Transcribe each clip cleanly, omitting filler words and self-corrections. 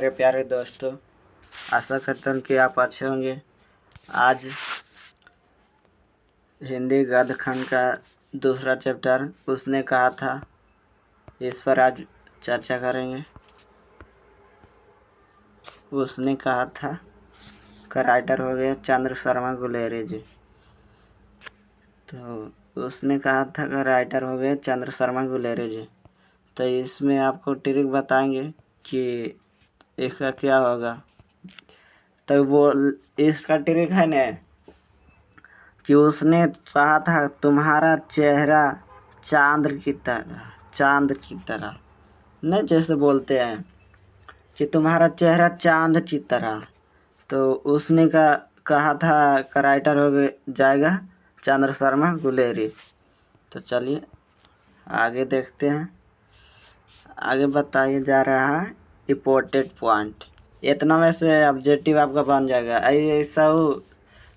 मेरे प्यारे दोस्तों, आशा करता हूँ कि आप अच्छे होंगे। आज हिंदी गद्य खंड का दूसरा चैप्टर उसने कहा था, इस पर आज चर्चा करेंगे। उसने कहा था का राइटर हो गए चंद्र शर्मा गुलेरी जी। तो उसने कहा था का राइटर हो गए चंद्र शर्मा गुलेरी जी। तो इसमें आपको ट्रिक बताएंगे कि इसका क्या होगा। तो वो इसका ट्रिक है ना कि उसने कहा था तुम्हारा चेहरा चांद की तरह नहीं, जैसे बोलते हैं कि तुम्हारा चेहरा चांद की तरह। तो उसने कहा था का राइटर हो जाएगा चंद्र शर्मा गुलेरी। तो चलिए आगे देखते हैं। आगे बताया जा रहा है इम्पोर्टेंट पॉइंट। इतना में से ऑब्जेक्टिव आपका बन जाएगा। ऐसा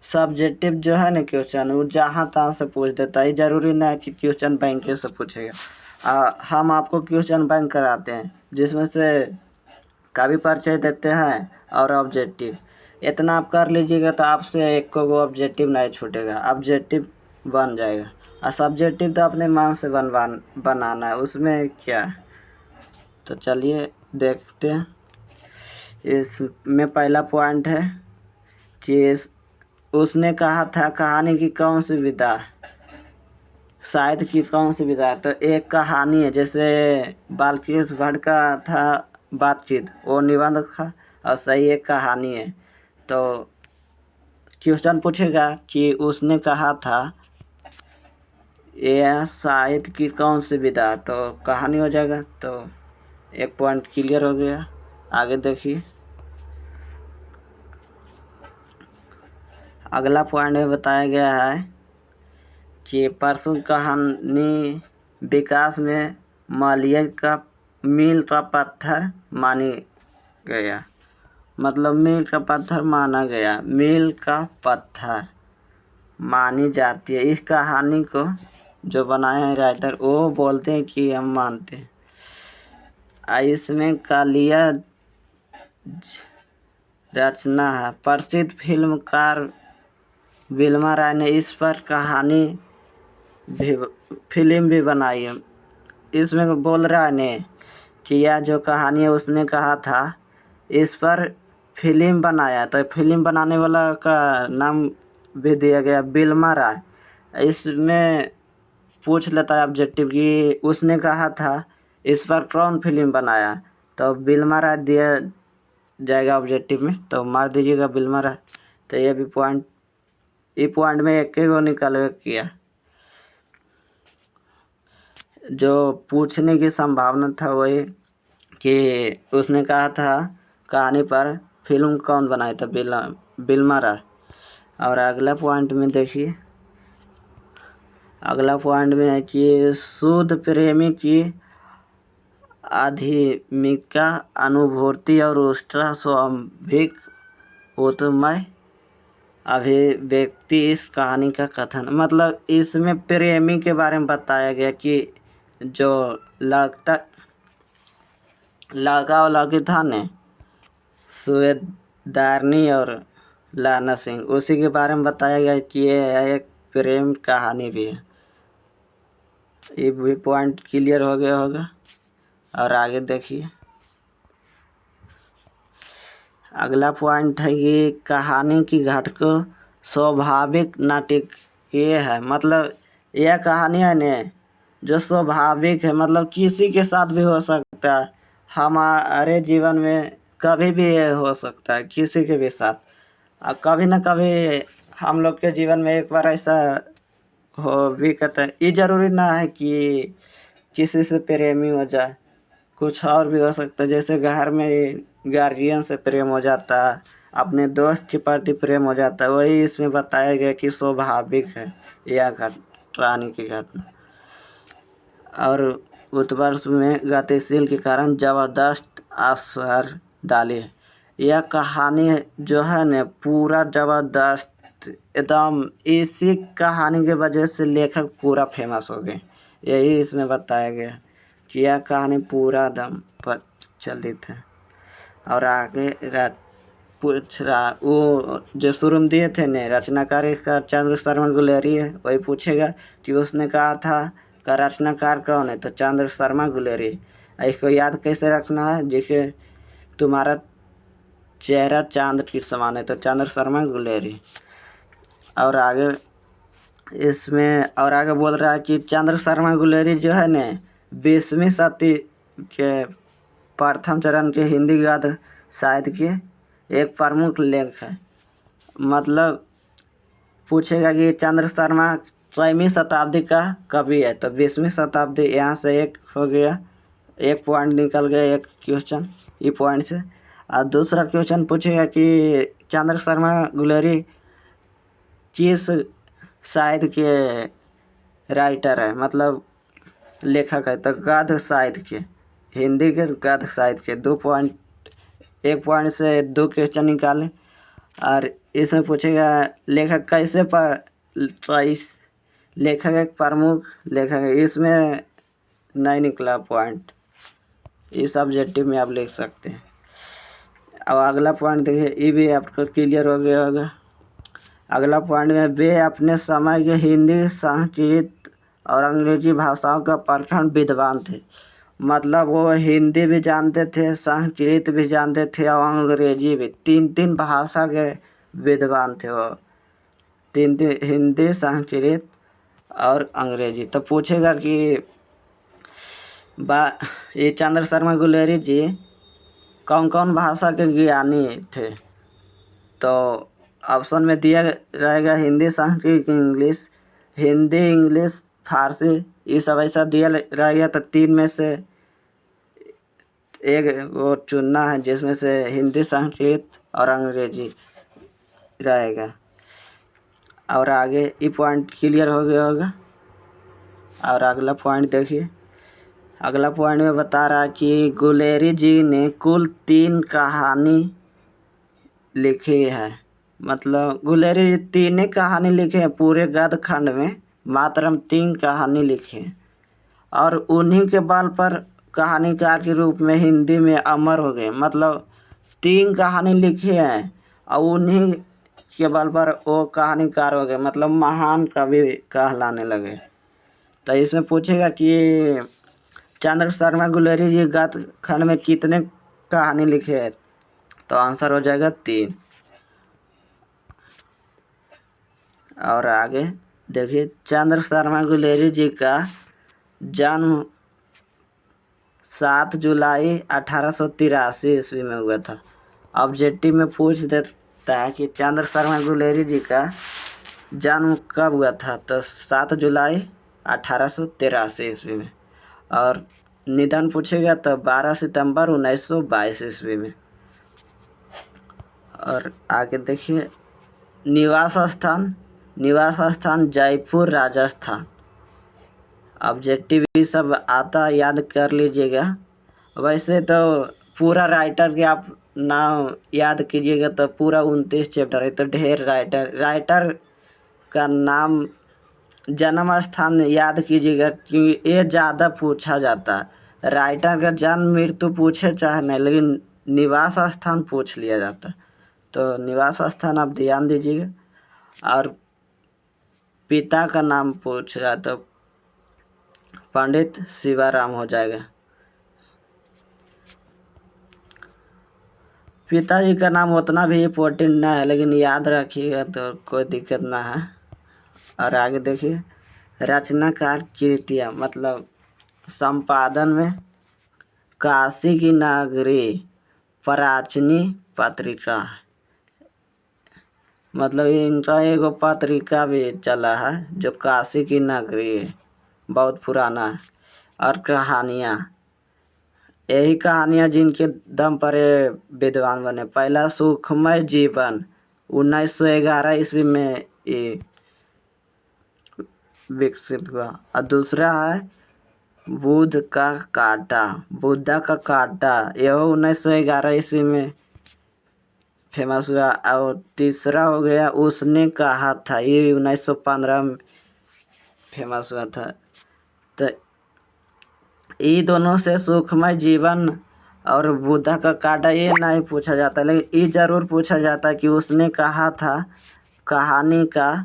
सब्जेक्टिव जो है ना क्वेश्चन, वो जहाँ तहाँ से पूछ देता है। जरूरी नहीं है कि क्वेश्चन बैंक से पूछेगा। हम आपको क्वेश्चन बैंक कराते हैं जिसमें से कभी परिचय देते हैं और ऑब्जेक्टिव। इतना आप कर लीजिएगा तो आपसे एक को ऑब्जेक्टिव नहीं छूटेगा, ऑब्जेक्टिव बन जाएगा। और सब्जेक्टिव तो अपने मन से बनाना है, उसमें क्या। तो चलिए देखते हैं। इसमें पहला पॉइंट है कि उसने कहा था कहानी की कौन सी विधा, साहित्य की कौन सी विधा। तो एक कहानी है, जैसे बालकृष्ण भट्ट का था बातचीत, वो निबंध था और सही एक कहानी है। तो क्वेश्चन पूछेगा कि उसने कहा था यह साहित्य की कौन सी विधा, तो कहानी हो जाएगा। तो एक पॉइंट क्लियर हो गया। आगे देखिए, अगला पॉइंट में बताया गया है कि परसों कहानी विकास में मील का पत्थर मानी गया। मतलब मील का पत्थर माना गया, मील का पत्थर मानी जाती है। इस कहानी को जो बनाए हैं राइटर, वो बोलते हैं कि हम मानते हैं। इसमें कालिया रचना है। प्रसिद्ध फिल्मकार विल्मा राय ने इस पर फिल्म भी बनाई है। इसमें बोल रहा है ने कि यह जो कहानी है उसने कहा था इस पर फिल्म बनाया। तो फिल्म बनाने वाला का नाम भी दिया गया विल्मा राय। इसमें पूछ लेता है ऑब्जेक्टिव कि उसने कहा था इस पर कौन फिल्म बनाया, तो विल्मा राय दिया जाएगा ऑब्जेक्टिव में। तो मार दीजिएगा विल्मा राय। तो ये भी पॉइंट, ये पॉइंट में एक को निकल किया। जो पूछने की संभावना था वही कि उसने कहा था कहानी पर फिल्म कौन बनाया था, विल्मा राय। और अगला पॉइंट में देखिए, अगला पॉइंट में है कि शुद्ध प्रेमी की आध्यात्मिका अनुभूति और उसका स्वाभाविक उत्तमय अभिव्यक्ति इस कहानी का कथन। मतलब इसमें प्रेमी के बारे में बताया गया कि जो लड़का और लड़की था ने, सुवेदारनी और लाना सिंह, उसी के बारे में बताया गया कि ये एक प्रेम कहानी भी है। ये भी पॉइंट क्लियर हो गया होगा। और आगे देखिए, अगला पॉइंट है कि कहानी की घट को स्वाभाविक नाटकीय है। मतलब यह कहानी है ने जो स्वाभाविक है, मतलब किसी के साथ भी हो सकता है। हमारे जीवन में कभी भी ये हो सकता है, किसी के भी साथ। और कभी ना कभी हम लोग के जीवन में एक बार ऐसा हो भी करता है। ये जरूरी ना है कि किसी से प्रेमी हो जाए, कुछ और भी हो सकता है। जैसे घर में गार्जियन से प्रेम हो जाता है, अपने दोस्त के प्रति प्रेम हो जाता है। वही इसमें बताया गया कि स्वाभाविक है यह कहानी की घटना। और उत्कर्ष में गतिशील के कारण जबरदस्त असर डाली है। यह कहानी जो है न पूरा जबरदस्त एकदम, इसी कहानी के वजह से लेखक पूरा फेमस हो गए। यही इसमें बताया गया कि यह कहानी पूरा दम पर चलित है। और आगे पूछ रहा, वो जो शुरू में दिए थे ने रचनाकार इसका चंद्र शर्मा गुलेरी है, वही पूछेगा कि उसने कहा था का रचनाकार कौन है, तो चंद्र शर्मा गुलेरी। इसको याद कैसे रखना है, जैसे तुम्हारा चेहरा चांद के समान है, तो चंद्र शर्मा गुलेरी। और आगे इसमें और आगे बोल रहा है कि चंद्र शर्मा गुलेरी जो है ने 20वीं शती के प्रथम चरण के हिंदी गद्य साहित्य के एक प्रमुख लेख है। मतलब पूछेगा कि चंद्र शर्मा 6वीं शताब्दी का कवि है, तो 20वीं शताब्दी यहाँ से एक हो गया, एक पॉइंट निकल गया, एक क्वेश्चन ये पॉइंट से। और दूसरा क्वेश्चन पूछेगा कि चंद्र शर्मा गुलेरी किस साहित्य के राइटर है, मतलब लेखक है, तो गद्य साहित्य के, हिंदी के गद्य साहित्य के। 2 पॉइंट, 1 पॉइंट से 2 क्वेश्चन निकालें। और इसमें पूछेगा लेखक कैसे लेखक एक प्रमुख लेखक है, इसमें नहीं निकला पॉइंट, इस ऑब्जेक्टिव में आप लिख सकते हैं। अब अगला पॉइंट देखिए, ये भी आपको क्लियर हो गया होगा। अगला पॉइंट में वे अपने समय के हिंदी, संस्कृत और अंग्रेजी भाषाओं का प्रखर विद्वान थे। मतलब वो हिंदी भी जानते थे, संस्कृत भी जानते थे और अंग्रेजी भी, 3 भाषा के विद्वान थे वो, 3 हिंदी, संस्कृत और अंग्रेजी। तो पूछेगा कि ये चंद्र शर्मा गुलेरी जी कौन कौन भाषा के ज्ञानी थे, तो ऑप्शन में दिया रहेगा हिंदी, संस्कृत, इंग्लिश, हिंदी, इंग्लिश, फारसी, ये सब ऐसा दिया रहेगा। तो 3 में से एक वो चुनना है, जिसमें से हिंदी, संस्कृत और अंग्रेजी रहेगा। और आगे ये पॉइंट क्लियर हो गया होगा। और अगला पॉइंट देखिए, अगला पॉइंट में बता रहा है कि गुलेरी जी ने कुल 3 कहानी लिखी है। मतलब गुलेरी जी 3 कहानी लिखे हैं पूरे गद्य खंड में, मात्र 3 कहानी लिखे हैं, और उन्हीं के बल पर कहानीकार के रूप में हिंदी में अमर हो गए। मतलब 3 कहानी लिखी हैं और उन्हीं के बल पर वो कहानीकार हो गए, मतलब महान कवि कहलाने लगे। तो इसमें पूछेगा कि चंद्र शर्मा गुलेरी जी गद्य खंड में कितने कहानी लिखे हैं, तो आंसर हो जाएगा 3। और आगे देखिए, चंद्र शर्मा गुलेरी जी का जन्म 7 जुलाई 1883 ईस्वी में हुआ था। ऑब्जेक्टिव में पूछ देता है कि चंद्र शर्मा गुलेरी जी का जन्म कब हुआ था, तो 7 जुलाई 1883 ईस्वी में। और निधन पूछेगा तो 12 सितंबर 1922 ईस्वी में। और आगे देखिए, निवास स्थान जयपुर, राजस्थान। ऑब्जेक्टिव ये सब आता, याद कर लीजिएगा। वैसे तो पूरा राइटर के आप नाम याद कीजिएगा तो पूरा 29 चैप्टर है, तो ढेर राइटर का नाम, जन्म स्थान याद कीजिएगा, क्योंकि ये ज़्यादा पूछा जाता है। राइटर का जन्म मृत्यु पूछे चाहे नहीं, लेकिन निवास स्थान पूछ लिया जाता है, तो निवास स्थान आप ध्यान दीजिएगा। और पिता का नाम पूछ रहा तो पंडित शिवाराम हो जाएगा। पिताजी का नाम उतना भी इम्पोर्टेंट ना है, लेकिन याद रखिएगा तो कोई दिक्कत ना है। और आगे देखिए, रचनाकार कृतियाँ, मतलब संपादन में काशी की नागरी प्राचीनी पत्रिका, मतलब इनका एगो पत्रिका भी चला है जो काशी की नगरी है, बहुत पुराना है। और कहानियाँ, यही कहानियाँ जिनके दम पर ये विद्वान बने। पहला सुखमय जीवन 1911 ईस्वी में ये विकसित हुआ। और दूसरा है बुद्धा का कांटा, यह 1911 ईस्वी में फेमस हुआ। और तीसरा हो गया उसने कहा था, ये 1915 में फेमस हुआ था। तो ये दोनों से सुखमय जीवन और बुद्धा का काटा ये नहीं पूछा जाता, लेकिन ये जरूर पूछा जाता है कि उसने कहा था कहानी का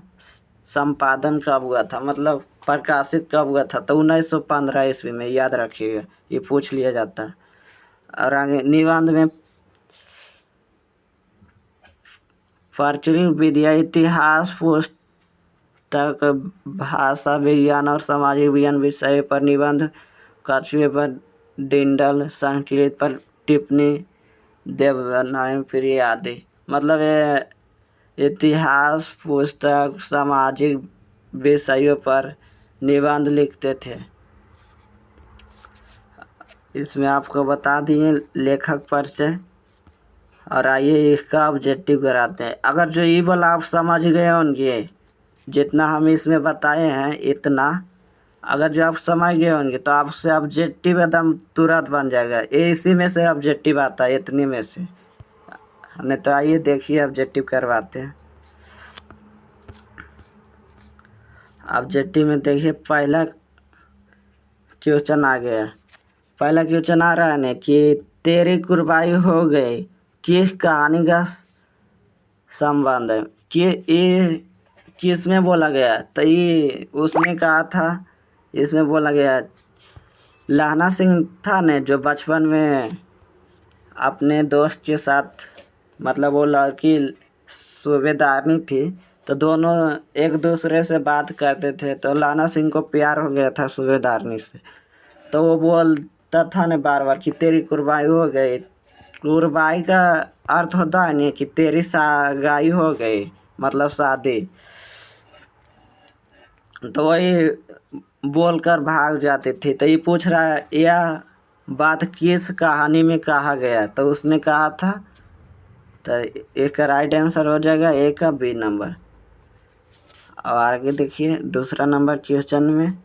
संपादन कब हुआ था, मतलब प्रकाशित कब हुआ था। तो 1915 ईस्वी में, याद रखिएगा, ये पूछ लिया जाता है। और आगे निबंध में प्रचलित विद्या, इतिहास पुस्तक, भाषा विज्ञान और सामाजिक विज्ञान विषय पर निबंध, कछुए पर डिंडल, संस्कृत पर टिप्पणी, देवनारायण प्रिय आदि। मतलब ये इतिहास पुस्तक, सामाजिक विषयों पर निबंध लिखते थे। इसमें आपको बता दिए लेखक परिचय। और आइए इसका ऑब्जेक्टिव कराते हैं। अगर जो ये वाला आप समझ गए होंगे, जितना हम इसमें बताए हैं इतना, अगर जो आप समझ गए होंगे तो आपसे ऑब्जेक्टिव एकदम तुरंत बन जाएगा। इसी में से ऑब्जेक्टिव आता है, इतने में से। नहीं तो आइए देखिए ऑब्जेक्टिव करवाते हैं। ऑब्जेक्टिव में देखिए पहला क्वेश्चन आ गया। पहला क्वेश्चन आ रहा है ना कि तेरी कुर्बानी हो गई किस कहानी का संबंध है, कि ये किस में बोला गया। तो ये उसने कहा था, इसमें बोला गया लहना सिंह था ने जो बचपन में अपने दोस्त के साथ, मतलब वो लड़की सूबेदारनी थी, तो दोनों एक दूसरे से बात करते थे। तो लहना सिंह को प्यार हो गया था सूबेदारनी से। तो वो बोलता था ना बार बार कि तेरी कुर्बानी हो गई। कुर्बानी का अर्थ होता है नहीं कि तेरी सगाई हो गई, मतलब शादी। तो वही बोलकर भाग जाती थी। तो ये पूछ रहा है यह बात किस कहानी में कहा गया। तो उसने कहा था, तो एक का राइट आंसर हो जाएगा ए का बी नंबर। और आगे देखिए दूसरा नंबर क्वेश्चन में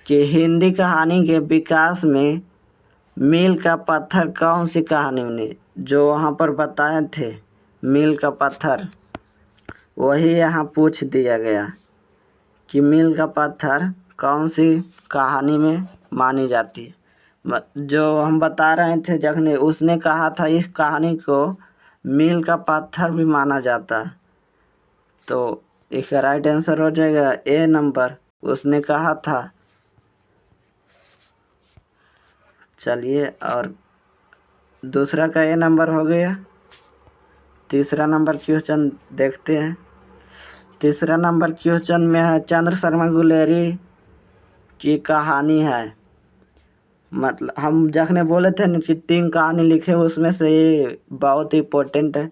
कि हिंदी कहानी के विकास में मील का पत्थर कौन सी कहानी ने जो वहाँ पर बताए थे, मील का पत्थर, वही यहाँ पूछ दिया गया कि मील का पत्थर कौन सी कहानी में मानी जाती है। जो हम बता रहे थे जखने, उसने कहा था इस कहानी को मील का पत्थर भी माना जाता है। तो इसका राइट आंसर हो जाएगा ए नंबर, उसने कहा था। चलिए, और दूसरा का ए नंबर हो गया। तीसरा नंबर क्वेश्चन देखते हैं। तीसरा नंबर क्वेश्चन में है चंद्र शर्मा गुलेरी की कहानी है। मतलब हम जखने बोले थे ना कि 3 कहानी लिखे, उसमें से ये बहुत इंपॉर्टेंट है।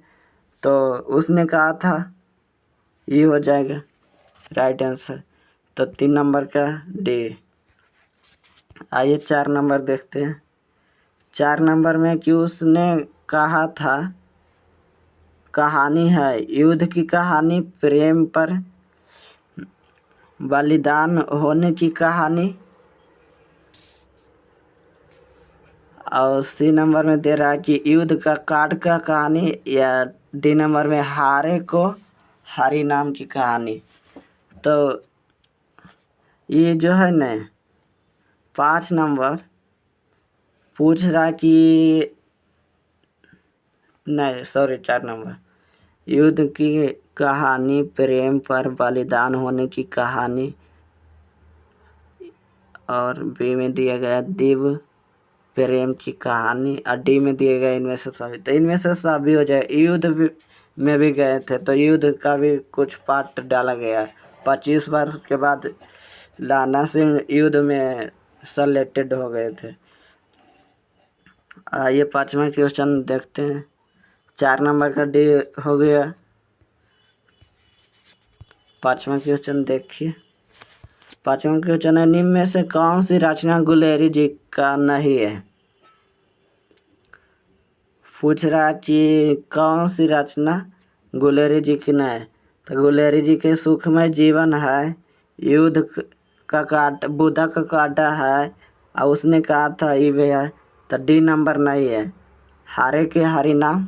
तो उसने कहा था, ये हो जाएगा राइट आंसर। तो 3 नंबर का डी। आइए 4 नंबर देखते हैं। 4 नंबर में कि उसने कहा था कहानी है युद्ध की कहानी, प्रेम पर बलिदान होने की कहानी। और सी नंबर में दे रहा है कि युद्ध का कार्ड का कहानी, या डी नंबर में हारे को हरि नाम की कहानी। तो ये जो है न 5 नंबर पूछ रहा कि नहीं, सॉरी 4 नंबर, युद्ध की कहानी, प्रेम पर बलिदान होने की कहानी, और बी में दिया गया दिव्य प्रेम की कहानी, और डी में दिए गए इनमें से सभी। तो इनमें से सभी हो जाए। युद्ध में भी गए थे तो युद्ध का भी कुछ पार्ट डाला गया। 25 वर्ष के बाद लहना सिंह युद्ध में सेलेक्टेड हो गए थे। ये 5वां क्वेश्चन देखते हैं। 4 नंबर का डी हो गया। 5वां क्वेश्चन देखिए। 5वां क्वेश्चन है निम्न में से कौन सी रचना गुलेरी जी का नहीं है। पूछ रहा कि कौन सी रचना गुलेरी जी की नहीं है। तो गुलेरी जी के सुखमय जीवन है, युद्ध का काट, बुद्धा का काटा है, और उसने कहा था ये भी है। तो डी नंबर नहीं है। हारे के हरि नाम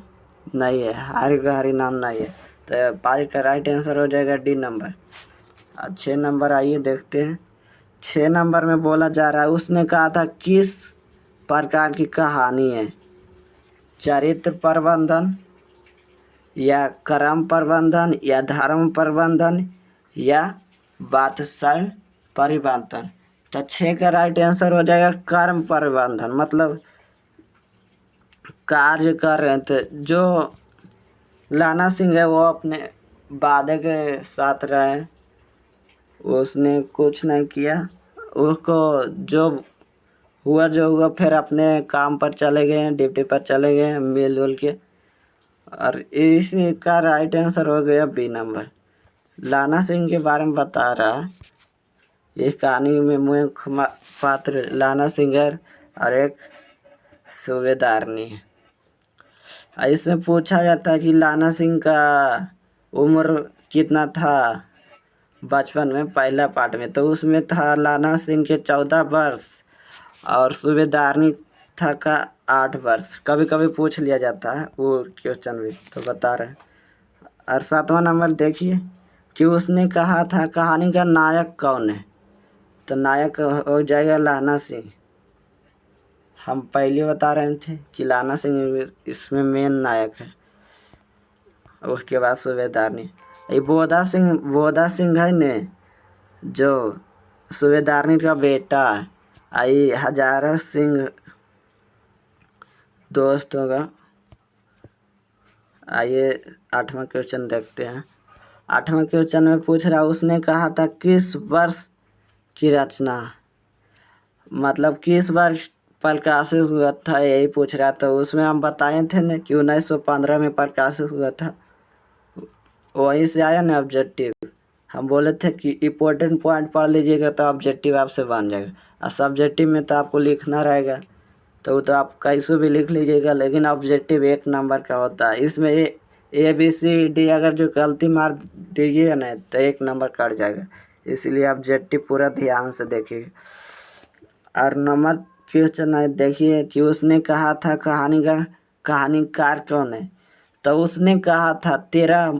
नहीं है, हारे का हरि नाम नहीं है। तो 5 का राइट आंसर हो जाएगा डी नंबर। 6 नंबर आइए देखते हैं। 6 नंबर में बोला जा रहा है उसने कहा था किस प्रकार की कहानी है। चरित्र प्रबंधन या कर्म प्रबंधन या धर्म प्रबंधन या वात्सल परिवर्तन। तो 6 का राइट आंसर हो जाएगा कर्म प्रबंधन। मतलब कार्य कर रहे थे जो लाना सिंह है वो अपने वादे के साथ रहे, उसने कुछ नहीं किया, उसको जो हुआ फिर अपने काम पर चले गए, ड्यूटी पर चले गए मिल उल के। और इसी का राइट आंसर हो गया बी नंबर। लाना सिंह के बारे में बता रहा है। इस कहानी में मुख्य पात्र लाना सिंह और एक सूबेदारनी है। इसमें पूछा जाता है कि लाना सिंह का उम्र कितना था बचपन में, पहला पार्ट में। तो उसमें था लाना सिंह के 14 वर्ष और सूबेदारनी था का 8 वर्ष। कभी कभी पूछ लिया जाता है वो क्वेश्चन भी, तो बता रहे हैं। और 7वां नंबर देखिए कि उसने कहा था कहानी का नायक कौन है। तो नायक हो जाएगा लाना सिंह। हम पहले बता रहे थे कि लाना सिंह इसमें मेन नायक है। उसके बाद सूबेदारनी। ये बोधा सिंह है ने जो सूबेदारनी का बेटा है। आई हजारा सिंह दोस्त होगा। आइए 8वां क्वेश्चन देखते हैं। 8वां क्वेश्चन में पूछ रहा उसने कहा था किस वर्ष की रचना, मतलब किस वर्ष प्रकाशित हुआ था, यही पूछ रहा था। उसमें हम बताए थे ना कि 1915 में प्रकाशित हुआ था। वहीं से आया ना ऑब्जेक्टिव। हम बोले थे कि इम्पोर्टेंट पॉइंट पढ़ लीजिएगा तो ऑब्जेक्टिव आपसे बन जाएगा। और सब्जेक्टिव में तो आपको लिखना रहेगा, तो वो तो आप कैसे भी लिख लीजिएगा, लेकिन ऑब्जेक्टिव 1 नंबर का होता है। इसमें ABCD अगर जो गलती मार दीजिएगा ना तो 1 नंबर कट जाएगा। इसीलिए ऑब्जेक्टिव पूरा ध्यान से देखिए। और नंबर क्वेश्चन है देखिए कि उसने कहा था कहानीकार कौन है। तो उसने कहा था तेरा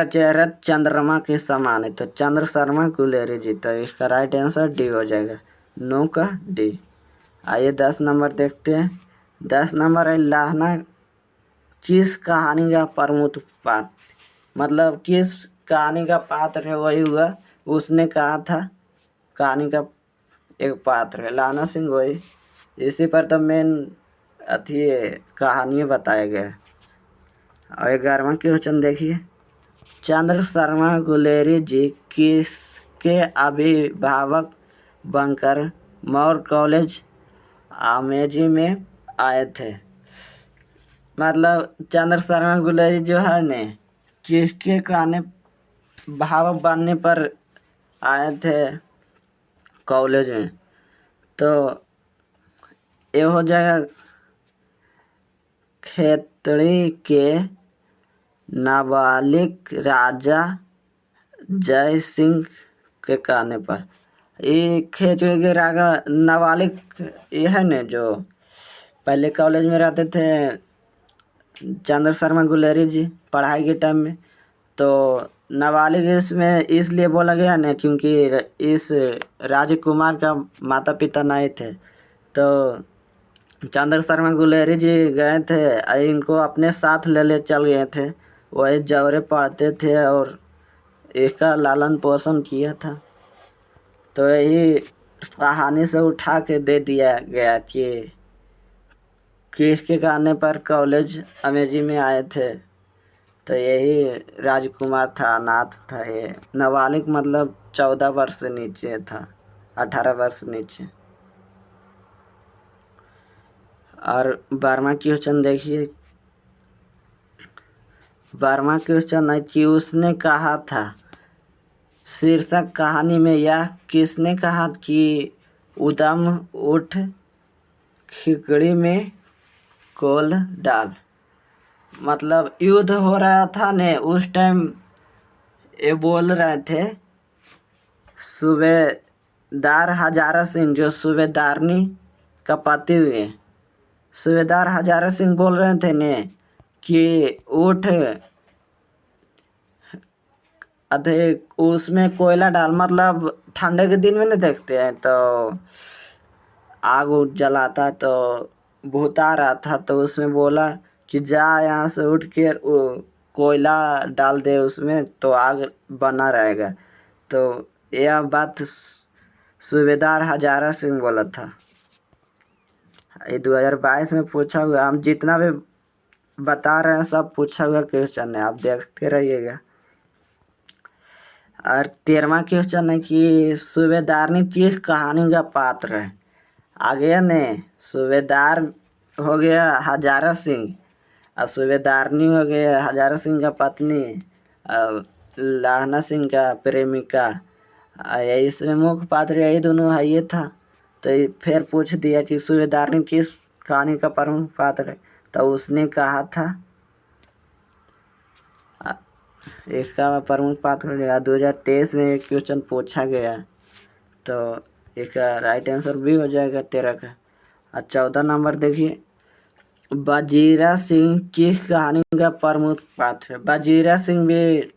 चेहरा चंद्रमा के समान है। तो चंद्र शर्मा गुलेरी जी। तो इसका राइट आंसर डी हो जाएगा, 9 का डी। आइए 10 नंबर देखते हैं। 10 नंबर है लाना किस कहानी का प्रमुख पात्र, मतलब किस कहानी का पात्र है वही हुआ। उसने कहा था कहानी का एक पात्र है लाना सिंह वही। इसी पर तो मेन अथी कहानी बताया गया। और 11वां क्वेश्चन देखिए। चंद्र शर्मा गुलेरी जी किसके अभिभावक बनकर मौर्य कॉलेज अमेठी में आए थे। मतलब चंद्र शर्मा गुलेरी जो है ने किसके कहने भावक बनने पर आए थे कॉलेज में। तो ये हो जाएगा खेतड़ी के नाबालिग राजा जय सिंह के कहने पर। ये खेतड़ी के राजा नाबालिग ये है ने जो पहले कॉलेज में रहते थे चंद्र शर्मा गुलेरी जी पढ़ाई के टाइम में। तो नाबालिग इसमें इसलिए बोला गया ना क्योंकि इस राजकुमार का माता पिता नहीं थे। तो चंद्र शर्मा गुलेरी जी गए थे, इनको अपने साथ ले चल गए थे। वही जौरे पढ़ते थे और इसका लालन पोषण किया था। तो यही कहानी से उठा के दे दिया गया कि किसके कहने पर कॉलेज अमेठी में आए थे। तो यही राजकुमार था, अनाथ था। ये नाबालिग मतलब 14 वर्ष से नीचे था, 18 वर्ष से नीचे। और 12वां क्वेश्चन देखिए। 12वां क्वेश्चन है कि उसने कहा था शीर्षक कहानी में यह किसने कहा कि उदम उठ खिकड़ी में कोल डाल। मतलब युद्ध हो रहा था ने उस टाइम ये बोल रहे थे सूबेदार हजारा सिंह जो सूबेदारनी का पति हुए। सूबेदार हजारा सिंह बोल रहे थे ने कि उठ अधिक उसमें कोयला डाल। मतलब ठंडे के दिन में नहीं देखते हैं तो आग उग जलाता तो भूत आ रहा था, तो उसने बोला कि जा यहाँ से उठ के वो कोयला डाल दे उसमें, तो आग बना रहेगा। तो यह बात सूबेदार हजारा सिंह बोला था। ये 2022 में पूछा हुआ, हम जितना भी बता रहे हैं सब पूछा हुआ क्वेश्चन है, आप देखते रहिएगा। और 13वां क्वेश्चन है कि सूबेदारनी किस कहानी का पात्र है। आगे ने सूबेदार हो गया हजारा सिंह, और सूबेदारनी हो गया हजारा सिंह का पत्नी, लाहना सिंह का प्रेमिका। इसमें मुख्य पात्र यही दोनों है ये था। तो फिर पूछ दिया कि सूबेदारनी किस कहानी का प्रमुख पात्र है, तो उसने कहा था इसका प्रमुख पात्र हो गया। 2023 में एक क्वेश्चन पूछा गया, तो इसका राइट आंसर भी हो जाएगा 13 का। और 14 नंबर देखिए, वजीरा सिंह किस कहानी का प्रमुख पात्र है। वजीरा सिंह भी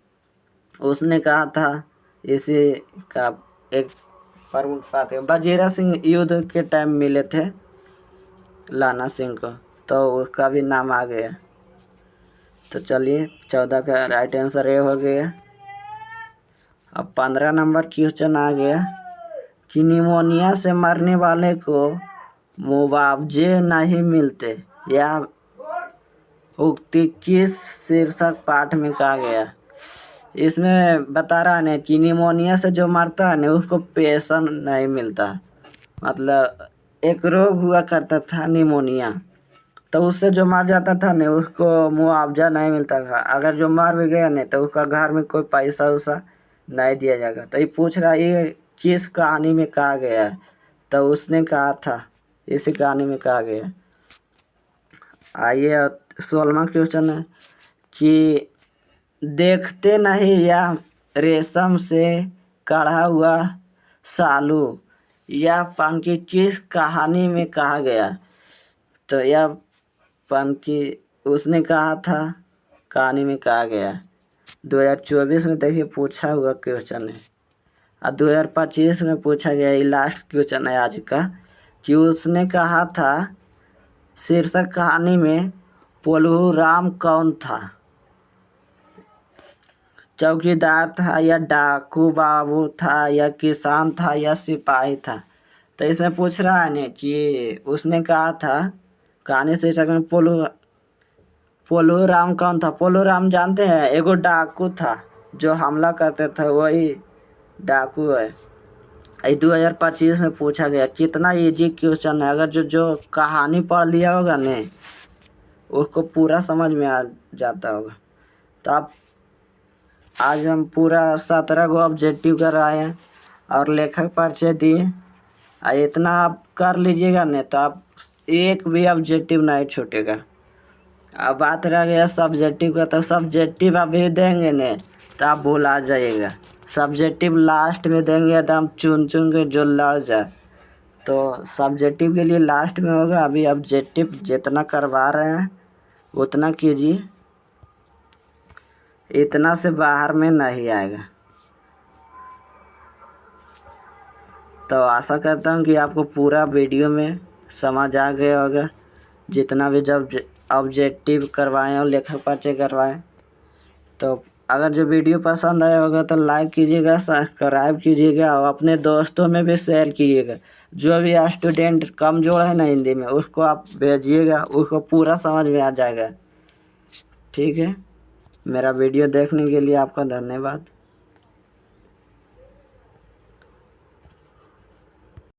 उसने कहा था इसी का एक प्रमुख पात्र है। वजीरा सिंह युद्ध के टाइम मिले थे लाना सिंह को, तो उसका भी नाम आ गया। तो चलिए 14 का राइट आंसर ये हो गया। अब 15 नंबर क्वेश्चन आ गया कि निमोनिया से मरने वाले को मुआवजे नहीं मिलते, या उक्ति किस शीर्षक पाठ में कहा गया। इसमें बता रहा है कि निमोनिया से जो मरता है ना उसको पेंशन नहीं मिलता। मतलब एक रोग हुआ करता था निमोनिया, तो उससे जो मर जाता था ना उसको मुआवजा नहीं मिलता था। अगर जो मर भी गया नहीं तो उसका घर में कोई पैसा वैसा नहीं दिया जाएगा। तो ये पूछ रहा है ये किस कहानी में कहा गया है, तो उसने कहा था इसी कहानी में कहा गया। आइए 16वां क्वेश्चन है कि देखते नहीं या रेशम से कढ़ा हुआ सालू यह पंखी किस कहानी में कहा गया। तो यह पंखी उसने कहा था कहानी में कहा गया। 2024 में देखिए पूछा हुआ क्वेश्चन है, और 2025 में पूछा गया। ये लास्ट क्वेश्चन है आज का कि उसने कहा था शीर्षक कहानी में पोलू राम कौन था। चौकीदार था, या डाकू बाबू था, या किसान था, या सिपाही था। तो इसमें पूछ रहा है ना कि उसने कहा था कहानी शीर्षक में पोलू राम कौन था। पोलू राम जानते हैं, एगो डाकू था जो हमला करते थे, वही डाकू है। 2025 में पूछा गया। कितना इजी क्वेश्चन है, अगर जो कहानी पढ़ लिया होगा ने उसको पूरा समझ में आ जाता होगा। तो आप आज हम पूरा 17 को ऑब्जेक्टिव कराए हैं और लेखक परिचय दिए। इतना आप कर लीजिएगा नहीं तो आप एक भी ऑब्जेक्टिव नहीं छूटेगा। अब बात रह गया सब्जेक्टिव का, तो सब्जेक्टिव अभी देंगे नहीं तो आप भुला जाइएगा। सब्जेक्टिव लास्ट में देंगे एकदम चुन चुन के जो लड़ जाए, तो सब्जेक्टिव के लिए लास्ट में होगा। अभी ऑब्जेक्टिव जितना करवा रहे हैं उतना कीजिए, इतना से बाहर में नहीं आएगा। तो आशा करता हूँ कि आपको पूरा वीडियो में समझ आ गया होगा, जितना भी जब ऑब्जेक्टिव करवाएं और लेखक परिचय करवाएं। तो अगर जो वीडियो पसंद आया होगा तो लाइक कीजिएगा, सब्सक्राइब कीजिएगा और अपने दोस्तों में भी शेयर कीजिएगा। जो भी स्टूडेंट कमज़ोर है ना हिंदी में उसको आप भेजिएगा, उसको पूरा समझ में आ जाएगा। ठीक है, मेरा वीडियो देखने के लिए आपका धन्यवाद।